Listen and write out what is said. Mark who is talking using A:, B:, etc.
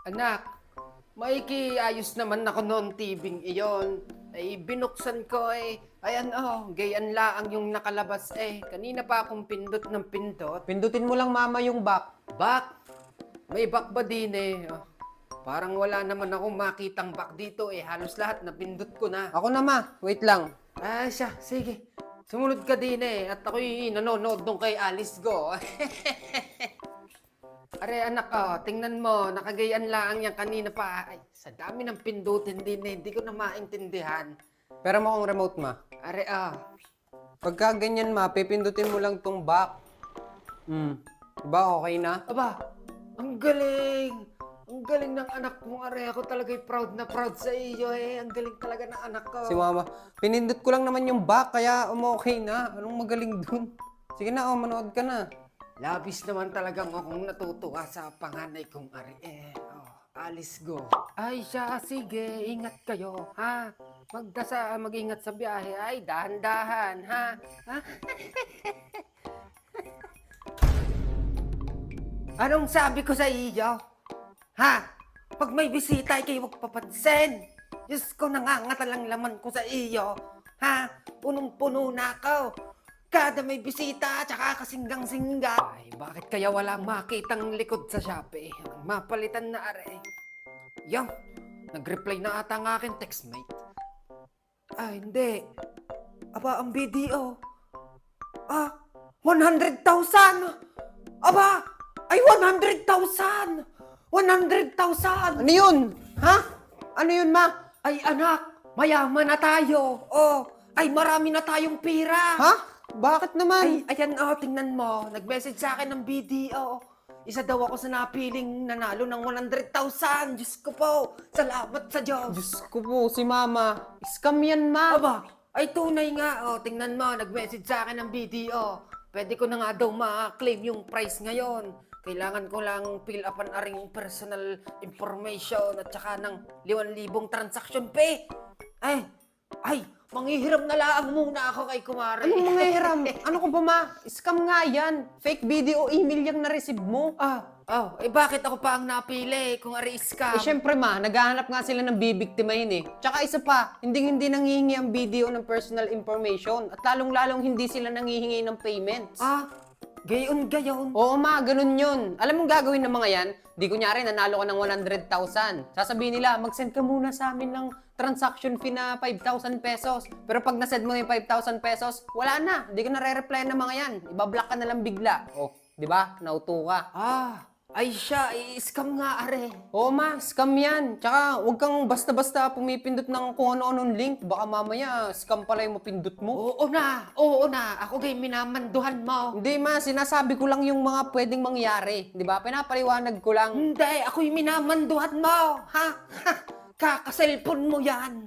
A: Anak, ayos naman ako noon tibing iyon. Ay binuksan ko ayan gayan laang yung nakalabas Kanina pa akong pindot ng pindot.
B: Pindutin mo lang mama yung back.
A: Bak! May bak ba din Parang wala naman akong makitang bak dito halos lahat napindot ko na.
B: Ako na ma, wait lang.
A: Siya, sige. Sumunod ka din at ako'y nanonood nung kay Alice Go. Are anak, tingnan mo, nakagayan lang yan kanina pa. Ay, sa dami ng pindutin din hindi ko na maintindihan.
B: Pero mo akong remote ma.
A: Are
B: Pagka ganyan ma, pipindutin mo lang tong back. Diba okay na?
A: aba, ang galing! Ang galing ng anak mo, are. Ako talaga'y proud na proud sa iyo Ang galing talaga ng anak ko.
B: Si mama, pinindot ko lang naman yung back, kaya okay na. Anong magaling dun? Sige na, manood ka na.
A: Labis naman talagang akong natutuwa sa panganay kong ari. Alice Go. Ay siya, sige, ingat kayo, ha? Mag-ingat sa biyahe, ay, dahan-dahan, ha? Anong sabi ko sa iyo? Ha? Pag may bisita, kayo huwag papansin. Diyos ko, nangangatalang laman ko sa iyo. Ha? Punong-puno na ako. Kada may bisita, tsaka kasinggang-singga. Ay, bakit kaya walang makitang likod sa Shopee? Ang mapalitan na are. Yung, nag-reply na ata ang aking textmate. Ay, hindi. Aba, ang video. 100,000! Aba, ay 100,000! 100,000!
B: Ano yun? Ha? Ano yun ma?
A: Ay, anak, mayaman na tayo. Ay, marami na tayong pira.
B: Ha? Bakit naman?
A: Ay, ayan tingnan mo. Nag-message sa akin ng video. Isa daw ako sa napiling nanalo ng 100,000. Diyos ko po. Salamat sa Diyos.
B: Diyos ko po, si mama. Scam yan ma.
A: Aba, ay tunay nga. Tingnan mo. Nag-message sa akin ng video. Pwede ko na nga daw ma-claim yung price ngayon. Kailangan ko lang fill upan aring personal information at saka ng 5,000 transaction fee. Ay, manghihiram na lang muna ako kay Kumari.
B: Anong manghihiram? Ano ko ba ma? Scam nga yan. Fake video email yung na-receive mo.
A: Bakit ako pa ang napili kung ari scam?
B: Syempre ma, naghahanap nga sila ng bibiktimahin Tsaka isa pa, hindi nanghihingi ang video ng personal information at lalong-lalong hindi sila nanghihingi ng payments.
A: Gayon.
B: Oo ma, ganun yun. Alam mong gagawin ng mga yan? Di kunyari, nanalo ka ng 100,000. Sasabihin nila, mag-send ka muna sa amin ng transaction fee na 5,000 pesos. Pero pag nasend mo yung 5,000 pesos, wala na. Di ka na re-reply ng mga yan. Ibablock ka na lang bigla. Di ba? Nauto ka.
A: Ay siya, scam nga are.
B: Oo ma, scam yan. Tsaka huwag kang basta-basta pumipindot ng kung ano-anong link. Baka mamaya, scam pala yung mapindot mo.
A: Oo na. Ako gay minamanduhan mo.
B: Hindi ma, sinasabi ko lang yung mga pwedeng mangyari. Di ba? Pinapaliwanag ko lang.
A: Hindi, ako'y minamanduhan mo. Ha? Kaka-cellphone mo yan.